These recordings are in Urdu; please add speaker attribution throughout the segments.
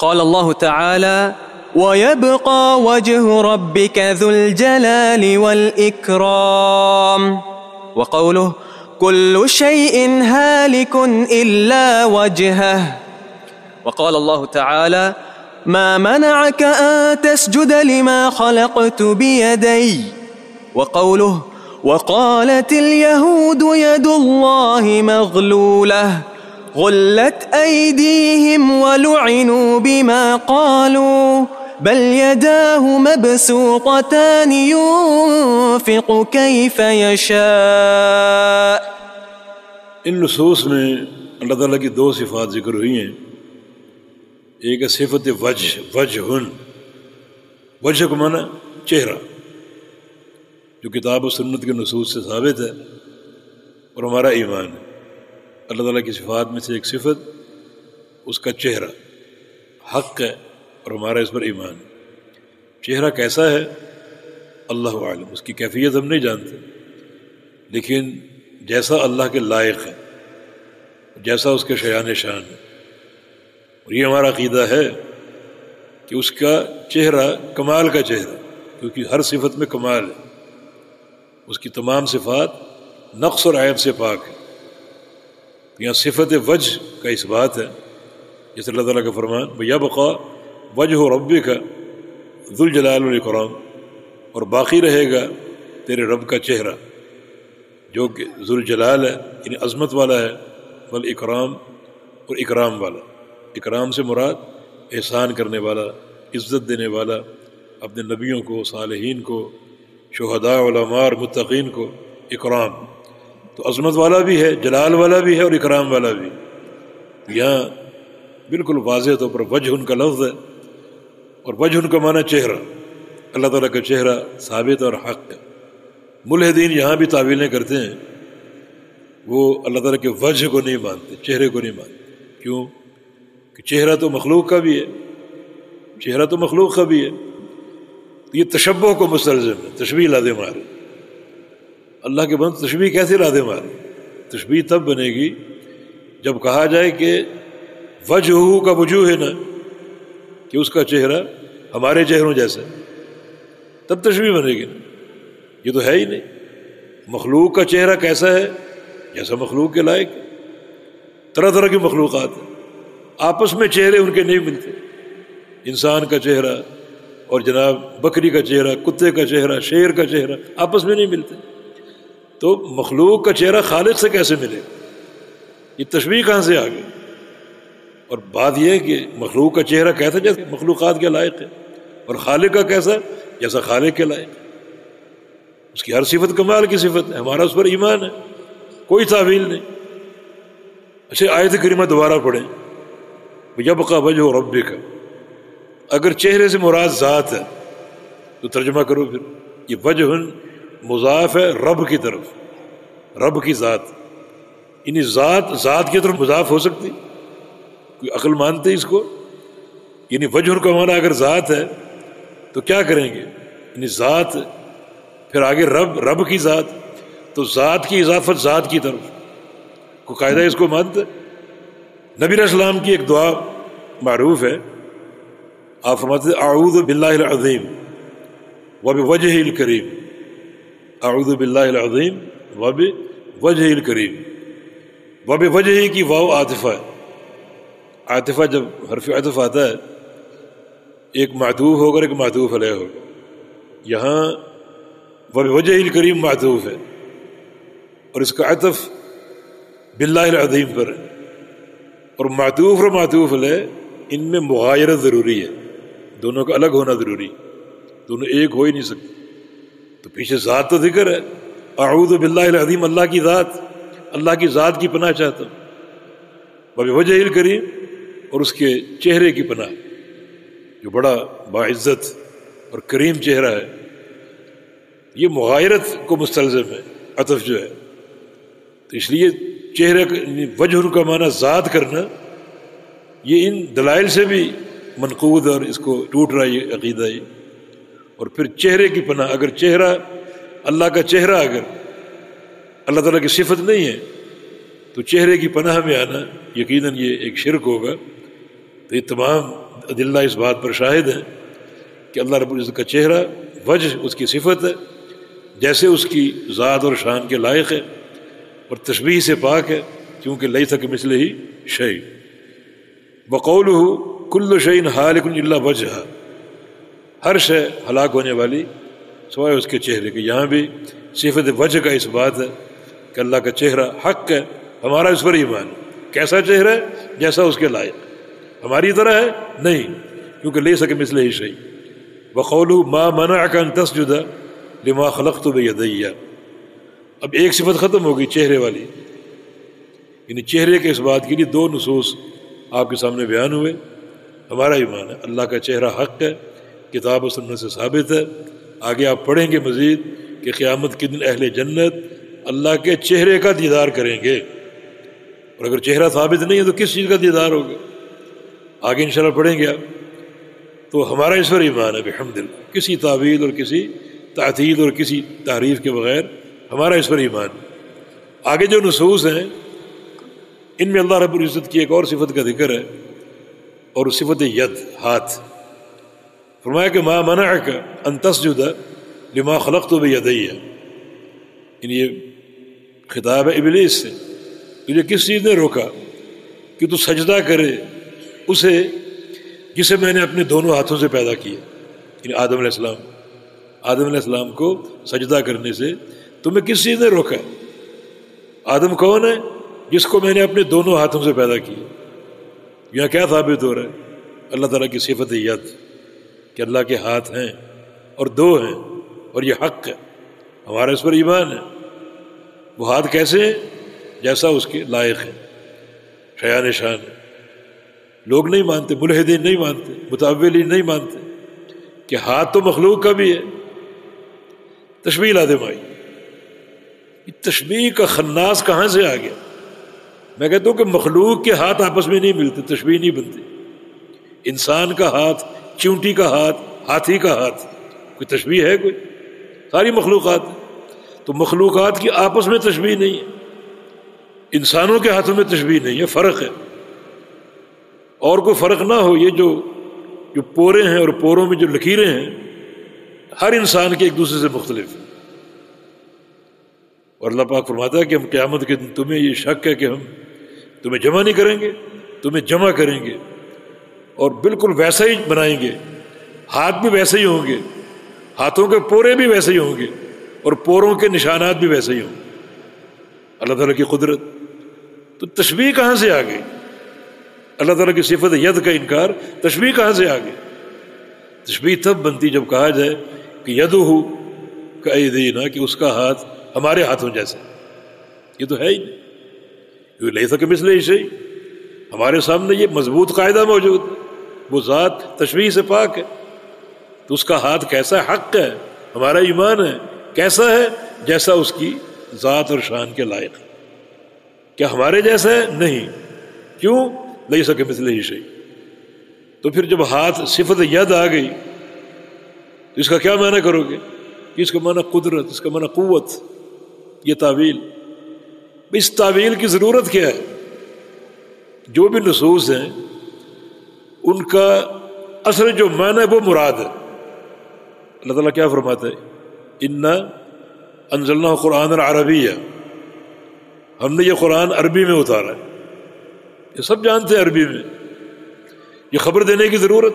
Speaker 1: قال الله تعالى: ويبقى وجه ربك ذو الجلال والإكرام. وقوله: كل شيء هالك إلا وجهه. وقال الله تعالى: ما منعك أن تسجد لما خلقت بيدي. وقوله: وقالت اليهود يد الله مغلولة غلت أيديهم ولعنوا بما قالوا بل يداه مبسوطتان ينفق كيف يشاء.
Speaker 2: ان نصوص میں اللہ تعالیٰ کی دو صفات ذکر ہوئی ہیں. ایک ہے صفت وجہ کو معنی چہرہ، جو کتاب و سنت کے نصوص سے ثابت ہے اور ہمارا ایمان ہے. اللہ تعالیٰ کی صفات میں سے ایک صفت اس کا چہرہ حق ہے اور ہمارا اس پر ایمان ہے. چہرہ کیسا ہے اللہ عالم، اس کی کیفیت ہم نہیں جانتے، لیکن جیسا اللہ کے لائق ہے، جیسا اس کے شایان شان ہے. اور یہ ہمارا عقیدہ ہے کہ اس کا چہرہ کمال کا چہرہ، کیونکہ ہر صفت میں کمال ہے. اس کی تمام صفات نقص اور عیب سے پاک ہے. یہاں صفت وجہ کا اس بات ہے، جیسے اللہ تعالیٰ کا فرمان وَيَبْقَى وَجْهُ رَبِّكَ ذُو الْجَلَالِ وَالْإِكْرَامِ، اور باقی رہے گا تیرے رب کا چہرہ جو کہ ذو الجلال ہے، یعنی عظمت والا ہے، والاکرام، اور اکرام والا. اکرام سے مراد احسان کرنے والا، عزت دینے والا، اپنے نبیوں کو، صالحین کو، شہداء، علماء اور متقین کو اکرام. تو عظمت والا بھی ہے، جلال والا بھی ہے، اور اکرام والا بھی. یہاں بالکل واضح طور پر وجہ ان کا لفظ ہے، اور وجہ ان کا معنی چہرہ. اللہ تعالیٰ کا چہرہ ثابت اور حق ہے. ملحدین یہاں بھی تعویلیں کرتے ہیں، وہ اللہ تعالیٰ کے وجہ کو نہیں مانتے، چہرے کو نہیں مانتے. کیوں؟ کہ چہرہ تو مخلوق کا بھی ہے، چہرہ تو مخلوق کا بھی ہے. تو یہ تشبہ کو مستلزم ہے، تشبیہ لازم آ رہی. اللہ کے بند تشبیہ کیسے لازم آ رہی؟ تشبیہ تب بنے گی جب کہا جائے کہ وجہ کا وجوہ ہے نا، کہ اس کا چہرہ ہمارے چہروں جیسا، تب تشبیہ بنے گی نا. یہ تو ہے ہی نہیں. مخلوق کا چہرہ کیسا ہے؟ جیسا مخلوق کے لائق. طرح طرح کی مخلوقات ہیں، آپس میں چہرے ان کے نہیں ملتے. انسان کا چہرہ اور جناب بکری کا چہرہ، کتے کا چہرہ، شیر کا چہرہ آپس میں نہیں ملتے. تو مخلوق کا چہرہ خالق سے کیسے ملے؟ یہ تشبیہ کہاں سے آ گئی؟ اور بات یہ ہے کہ مخلوق کا چہرہ کیسا جیسا مخلوقات کے لائق ہے، اور خالق کا کیسا جیسا خالق کے لائق ہے. اس کی ہر صفت کمال کی صفت ہے، ہمارا اس پر ایمان ہے، کوئی تعویل نہیں. اچھا آیت کریمہ دوبارہ پڑھیں، وَيَبْقَى وَجْهُ رَبِّكَ. اگر چہرے سے مراد ذات ہے تو ترجمہ کرو پھر. یہ وجہ مضاف ہے رب کی طرف، رب کی ذات. یعنی ذات کی طرف مضاف ہو سکتی؟ کوئی عقل مانتے اس کو؟ یعنی وجہ کا معنی اگر ذات ہے تو کیا کریں گے؟ یعنی ذات، پھر آگے رب کی ذات، تو ذات کی اضافت ذات کی طرف. کوئی قاعدہ اس کو مانتے؟ نبی علیہ السلام کی ایک دعا معروف ہے، آپ فرماتے ہیں اعوذ باللہ العظیم وبوجہہ الکریم. اعوذ باللہ العظیم وبوجہہ الکریم. وبوجہہ کی واو عاطفہ ہے. عاطفہ جب حرف عطف آتا ہے، ایک معطوف ہوگا ایک معطوف علیہ ہوگا. یہاں وبوجہہ الکریم معطوف ہے، اور اس کا عطف باللہ العظیم پر ہے. اور معطوف اور معطوف علیہ ان میں مغایرت ضروری ہے، دونوں کا الگ ہونا ضروری، دونوں ایک ہو ہی نہیں سکتے. تو پیچھے ذات تو ذکر ہے، اعوذ باللہ العظیم، اللہ کی ذات، اللہ کی ذات کی پناہ چاہتا ہوں. وبوجہہ الکریم، اور اس کے چہرے کی پناہ، جو بڑا باعزت اور کریم چہرہ ہے. یہ مغایرت کو مستلزم ہے عطف جو ہے. تو اس لیے چہرے وجہ کا معنی ذات کرنا، یہ ان دلائل سے بھی منقود اور اس کو ٹوٹ رہا ہے یہ عقیدہ. یہ اور پھر چہرے کی پناہ، اگر چہرہ اللہ کا چہرہ اگر اللہ تعالیٰ کی صفت نہیں ہے تو چہرے کی پناہ میں آنا یقیناً یہ ایک شرک ہوگا. تو یہ تمام ادلہ اس بات پر شاہد ہیں کہ اللہ رب العزت کا چہرہ وجہ اس کی صفت ہے، جیسے اس کی ذات اور شان کے لائق ہے، اور تشبیہ سے پاک ہے، کیونکہ لیس کمثلہ شیء۔ وقولہ کل شیء ہالک الا وجہہ، ہر شے ہلاک ہونے والی سوائے اس کے چہرے کے۔ یہاں بھی صفت وجہ کا اس بات ہے کہ اللہ کا چہرہ حق ہے، ہمارا اس پر ایمان ہے۔ کیسا چہرہ ہے؟ جیسا اس کے لائق، ہماری طرح ہے نہیں، کیونکہ لیس کمثلہ شیء۔ وقولہ ما منعک ان تسجد لما خلقت بیدی، اب ایک صفت ختم ہوگی چہرے والی، یعنی چہرے کے اس بات کے لیے دو نصوص آپ کے سامنے بیان ہوئے۔ ہمارا ایمان ہے اللہ کا چہرہ حق ہے، کتاب و سنت سے ثابت ہے۔ آگے آپ پڑھیں گے مزید کہ قیامت کے دن اہل جنت اللہ کے چہرے کا دیدار کریں گے، اور اگر چہرہ ثابت نہیں ہے تو کس چیز کا دیدار ہوگا؟ آگے انشاءاللہ پڑھیں گے آپ۔ تو ہمارا اس پر ایمان ہے بحمدللہ، کسی تعویل اور کسی تعطیل اور کسی تعریف کے بغیر ہمارا اس پر ایمان ہے۔ آگے جو نصوص ہیں ان میں اللہ رب العزت کی ایک اور صفت کا ذکر ہے، اور صفت ید، ہاتھ۔ فرمایا کہ ما منعک ان تسجد لما خلقت بیدی، یعنی یہ خطاب ہے ابلیس سے، تجھے کس چیز نے روکا کہ تو سجدہ کرے اسے جسے میں نے اپنے دونوں ہاتھوں سے پیدا کیا، یعنی آدم علیہ السلام۔ آدم علیہ السلام کو سجدہ کرنے سے تمہیں کس چیز نے روکا؟ آدم کون ہے؟ جس کو میں نے اپنے دونوں ہاتھوں سے پیدا کیا۔ یہاں کیا ثابت ہو رہا ہے؟ اللہ تعالیٰ کی صفت ید، کہ اللہ کے ہاتھ ہیں اور دو ہیں، اور یہ حق ہے، ہمارا اس پر ایمان ہے۔ وہ ہاتھ کیسے ہیں؟ جیسا اس کے لائق ہے، شایان شان ہے۔ لوگ نہیں مانتے، ملحدین نہیں مانتے، متأولین نہیں مانتے کہ ہاتھ تو مخلوق کا بھی ہے۔ تشبیہ لازم آئی، یہ تشبیہ کا خناس کہاں سے آ گیا؟ میں کہتا ہوں کہ مخلوق کے ہاتھ آپس میں نہیں ملتے، تشبیہ نہیں بنتی۔ انسان کا ہاتھ، چونٹی کا ہاتھ، ہاتھی کا ہاتھ، کوئی تشبیہ ہے؟ کوئی؟ ساری مخلوقات ہیں۔ تو مخلوقات کی آپس میں تشبیہ نہیں ہے، انسانوں کے ہاتھوں میں تشبیہ نہیں ہے، فرق ہے۔ اور کوئی فرق نہ ہو، یہ جو پورے ہیں اور پوروں میں جو لکیریں ہیں، ہر انسان کے ایک دوسرے سے مختلف ہیں۔ اور اللہ پاک فرماتا ہے کہ ہم قیامت کے دن تمہیں یہ شک ہے کہ ہم تمہیں جمع نہیں کریں گے، تمہیں جمع کریں گے اور بالکل ویسا ہی بنائیں گے، ہاتھ بھی ویسے ہی ہوں گے، ہاتھوں کے پورے بھی ویسے ہی ہوں گے، اور پوروں کے نشانات بھی ویسے ہی ہوں گے۔ اللہ تعالیٰ کی قدرت، تو تشبیہ کہاں سے آ گئی؟ اللہ تعالیٰ کی صفت ید کا انکار، تشبیہ کہاں سے آ گئی؟ تشبیہ تب بنتی جب کہا جائے کہ یدہ کایدینا، کہ اس کا ہاتھ ہمارے ہاتھوں جیسا۔ یہ تو ہے ہی نہیں، کیونکہ لیس کمثلہ شیء، ہمارے سامنے یہ مضبوط قاعدہ موجود ہے، وہ ذات تشبیہ سے پاک ہے، تو اس کا ہاتھ کیسا ہے؟ حق ہے، ہمارا ایمان ہے۔ کیسا ہے؟ جیسا اس کی ذات اور شان کے لائق ہے۔ کیا ہمارے جیسا ہے؟ نہیں۔ کیوں؟ لیس کمثلہ شیء۔ تو پھر جب ہاتھ صفت ید آ گئی تو اس کا کیا معنی کرو گے؟ اس کا معنی قدرت، اس کا معنی قوت، یہ تعویل۔ اس تعویل کی ضرورت کیا ہے؟ جو بھی نصوص ہیں ان کا اصل جو معنی ہے وہ مراد ہے۔ اللہ تعالیٰ کیا فرماتا ہے؟ انا انزلناہ قرآن عربیہ، ہم نے یہ قرآن عربی میں اتارا ہے۔ یہ سب جانتے ہیں عربی میں، یہ خبر دینے کی ضرورت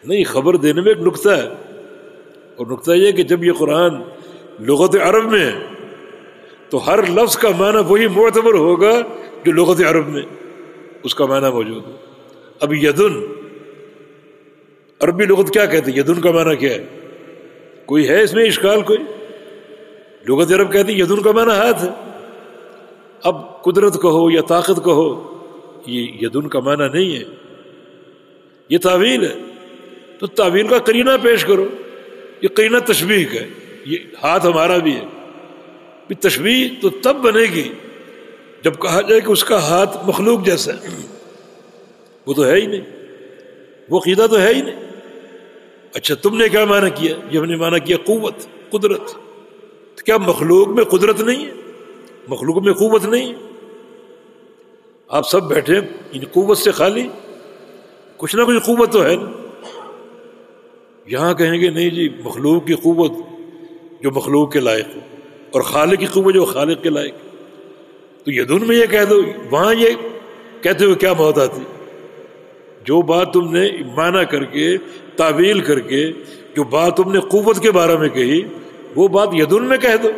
Speaker 2: نہیں۔ خبر دینے میں ایک نقطہ ہے، اور نقطہ یہ کہ جب یہ قرآن لغت عرب میں ہے تو ہر لفظ کا معنی وہی معتبر ہوگا جو لغت عرب میں اس کا معنی موجود ہے۔ اب یدن، عربی لغت کیا کہتے ہیں؟ یدن کا معنی کیا ہے؟ کوئی ہے اس میں اشکال؟ کوئی؟ لغت عرب کہتی ہے یدن کا معنی ہاتھ ہے۔ اب قدرت کہو یا طاقت کہو، یہ یدن کا معنی نہیں ہے، یہ تعویل ہے۔ تو تعویل کا قرینہ پیش کرو، یہ قرینہ تشبیہ کا ہے، یہ ہاتھ ہمارا بھی ہے۔ تشبیہ تو تب بنے گی جب کہا جائے کہ اس کا ہاتھ مخلوق جیسا ہے۔ وہ تو ہے ہی نہیں، وہ عقیدہ تو ہے ہی نہیں۔ اچھا تم نے کیا معنی کیا؟ یہ ہم نے معنی کیا قوت، قدرت۔ تو کیا مخلوق میں قدرت نہیں ہے؟ مخلوق میں قوت نہیں ہے؟ آپ سب بیٹھے ان قوت سے خالی، کچھ نہ کچھ قوت تو ہے نا. یہاں کہیں گے نہیں جی مخلوق کی قوت جو مخلوق کے لائق ہو اور خالق کی قوت جو خالق کے لائق. تو یدن میں یہ کہہ دو, وہاں یہ کہتے ہوئے کیا بات آتی؟ جو بات تم نے معنی کر کے تعویل کر کے جو بات تم نے قوت کے بارے میں کہی وہ بات یدن میں کہہ دو.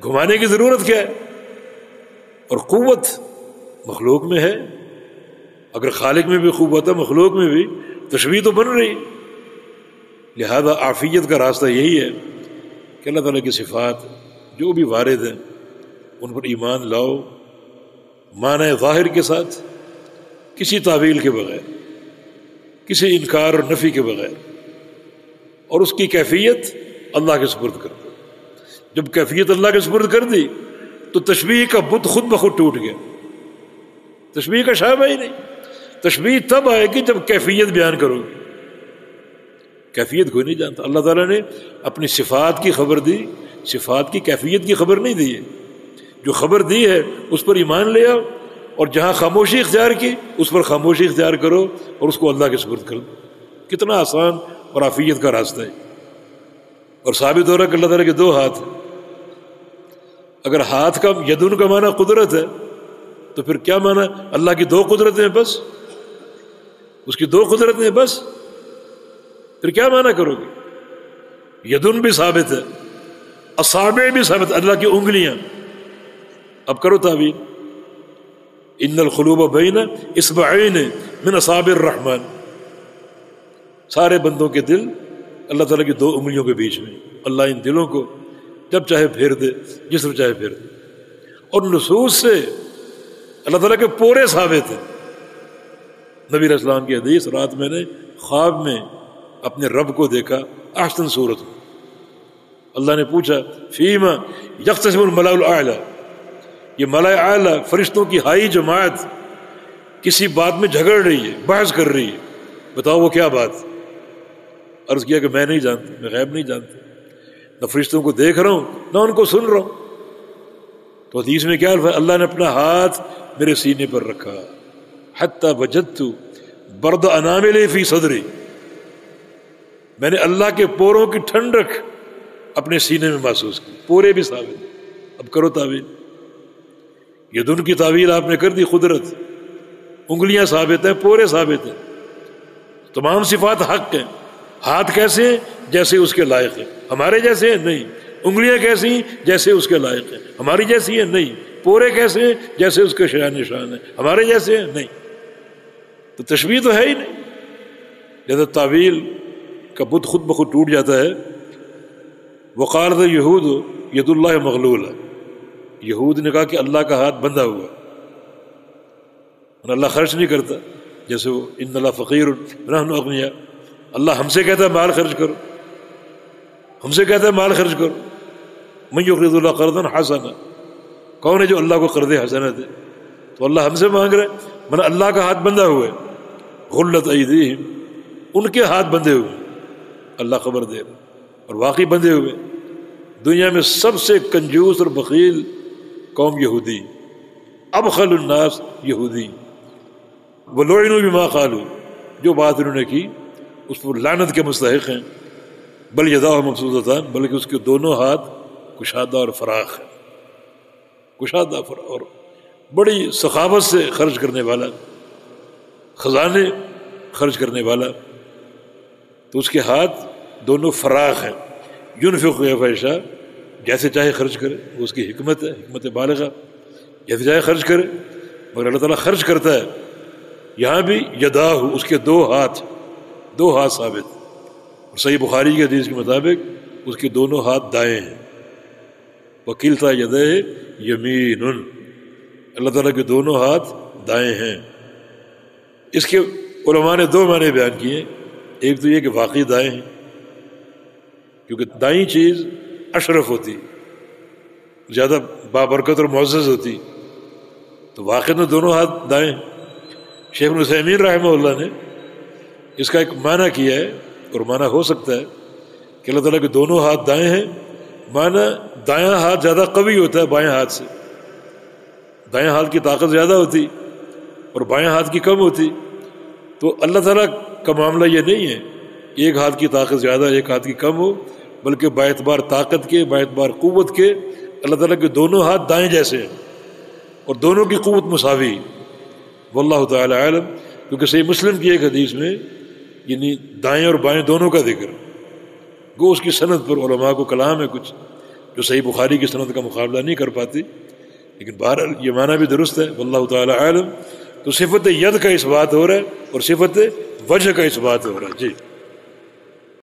Speaker 2: گھمانے کی ضرورت کیا ہے؟ اور قوت مخلوق میں ہے. اگر خالق میں بھی قوت ہے مخلوق میں بھی تشبیہ تو بن رہی. لہذا عافیت کا راستہ یہی ہے کہ اللہ تعالیٰ کی صفات جو بھی وارد ہیں ان پر ایمان لاؤ معنی ظاہر کے ساتھ, کسی تعویل کے بغیر, کسی انکار اور نفی کے بغیر, اور اس کی کیفیت اللہ کے سپرد کر دو. جب کیفیت اللہ کے سپرد کر دی تو تشبیہ کا بت خود بخود ٹوٹ گیا. تشبیہ کا شابہ ہی نہیں. تشبیہ تب آئے گی جب کیفیت بیان کرو گے. کیفیت کوئی نہیں جانتا. اللہ تعالیٰ نے اپنی صفات کی خبر دی, صفات کی کیفیت کی خبر نہیں دی ہے. جو خبر دی ہے اس پر ایمان لے آؤ, اور جہاں خاموشی اختیار کی اس پر خاموشی اختیار کرو اور اس کو اللہ کے سپرد کر دو. کتنا آسان اور عافیت کا راستہ ہے. اور ثابت ہو رہا کہ اللہ تعالیٰ کے دو ہاتھ ہیں. اگر ہاتھ کا یدن کا معنی قدرت ہے تو پھر کیا معنی؟ اللہ کی دو قدرتیں ہیں بس, اس کی دو قدرتیں ہیں بس. پھر کیا معنی کرو گے؟ یدن بھی ثابت ہے, اصابع بھی ثابت, اللہ کی انگلیاں. اب کرو تعبیر. ان القلوب بین اصبعین من اصابع الرحمن. سارے بندوں کے دل اللہ تعالیٰ کی دو انگلیوں کے بیچ میں. اللہ ان دلوں کو جب چاہے پھیر دے, جس طرح چاہے پھیر دے. اور نصوص سے اللہ تعالیٰ کے پورے ثابت ہیں. نبی علیہ السلام کی حدیث, رات میں نے خواب میں اپنے رب کو دیکھا احسن صورت میں. اللہ نے پوچھا فیما یختصم الملأ الاعلی, یہ ملأ اعلی فرشتوں کی ہائی جماعت کسی بات میں جھگڑ رہی ہے, بحث کر رہی ہے, بتاؤ وہ کیا بات؟ عرض کیا کہ میں نہیں جانتا, میں غیب نہیں جانتا, نہ فرشتوں کو دیکھ رہا ہوں نہ ان کو سن رہا ہوں. تو حدیث میں کیا الفاظ؟ اللہ نے اپنا ہاتھ میرے سینے پر رکھا, حتی وجدت برد انامل فی صدری, میں نے اللہ کے پوروں کی ٹھنڈک اپنے سینے میں محسوس کی. پورے بھی ثابت. اب کرو تعویل. یدن کی تعویل آپ نے کر دی, قدرت. انگلیاں ثابت ہیں, پورے ثابت ہیں, تمام صفات حق ہیں. ہاتھ کیسے ہیں؟ جیسے اس کے لائق ہیں. ہمارے جیسے ہیں؟ نہیں. انگلیاں کیسی ہیں؟ جیسے اس کے لائق ہیں. ہماری جیسی ہیں؟ نہیں. پورے کیسے ہیں؟ جیسے اس کے شان نشان ہیں. ہمارے جیسے ہیں؟ نہیں. تو تشبیہ تو ہے ہی نہیں. لہذا تعویل کا بت خود بخود ٹوٹ جاتا ہے. وقالت یہود ید اللہ مغلولہ, یہود نے کہا کہ اللہ کا ہاتھ بندھا ہوا, اور اللہ خرچ نہیں کرتا. جیسے وہ ان اللہ فقیر نحن اغنیاء, اللہ ہم سے کہتا ہے مال خرچ کرو, ہم سے کہتا ہے مال خرچ کرو. من یقرض اللہ قرضا حسنا, کون ہے جو اللہ کو قرض حسنہ دے؟ تو اللہ ہم سے مانگ رہے ہیں, من اللہ کا ہاتھ بندھا ہوا ہے. غلت ایدیہم, ان کے ہاتھ بندھے ہوئے, اللہ خبر دے رہا, اور واقعی بندھے ہوئے. دنیا میں سب سے کنجوس اور بخیل قوم یہودی, ابخل الناس یہودی. وَلُعِنُوا بِمَا قَالُوا, جو بات انہوں نے کی اس پر لعنت کے مستحق ہیں. بل یداہ مبسوطتان, بلکہ اس کے دونوں ہاتھ کشادہ اور فراخ ہیں. کشادہ اور بڑی سخاوت سے خرچ کرنے والا, خزانے خرچ کرنے والا. تو اس کے ہاتھ دونوں فراخ ہیں. ينفق كيف يشاء, جیسے چاہے خرچ کرے, وہ اس کی حکمت ہے, حکمت بالغہ. جیسے چاہے خرچ کرے, مگر اللہ تعالیٰ خرچ کرتا ہے. یہاں بھی یداہ, اس کے دو ہاتھ ثابت. اور صحیح بخاری کی حدیث کے مطابق اس کے دونوں ہاتھ دائیں ہیں. وکلتا یدیہ یمین, اللہ تعالیٰ کے دونوں ہاتھ دائیں ہیں. اس کے علماء نے دو معنی بیان کیے. ایک تو یہ کہ واقعی دائیں ہیں, کیونکہ دائیں چیز اشرف ہوتی, زیادہ بابرکت اور معزز ہوتی. تو واقعی میں دونوں ہاتھ دائیں. شیخ ابن عثیمین رحمہ اللہ نے اس کا ایک معنی کیا ہے, اور معنی ہو سکتا ہے کہ اللہ تعالیٰ کے دونوں ہاتھ دائیں ہیں. معنی دایاں ہاتھ زیادہ قوی ہوتا ہے بائیں ہاتھ سے, دائیں ہاتھ کی طاقت زیادہ ہوتی اور بائیں ہاتھ کی کم ہوتی. تو اللہ تعالیٰ کا معاملہ یہ نہیں ہے ایک ہاتھ کی طاقت زیادہ ایک ہاتھ کی کم ہو، بلکہ باعتبار طاقت کے باعتبار قوت کے اللہ تعالیٰ کے دونوں ہاتھ دائیں جیسے ہیں اور دونوں کی قوت مساوی۔ واللہ تعالی عالم۔ کیونکہ صحیح مسلم کی ایک حدیث میں یعنی دائیں اور بائیں دونوں کا ذکر، گو اس کی سند پر علماء کو کلام ہے کچھ جو صحیح بخاری کی سند کا مقابلہ نہیں کر پاتی، لیکن بہرحال یہ معنی بھی درست ہے، واللہ تعالی عالم۔ تو صفت ید کا اس بات ہو رہا ہے اور صفت وجہ کا اس بات ہو رہا ہے۔ جی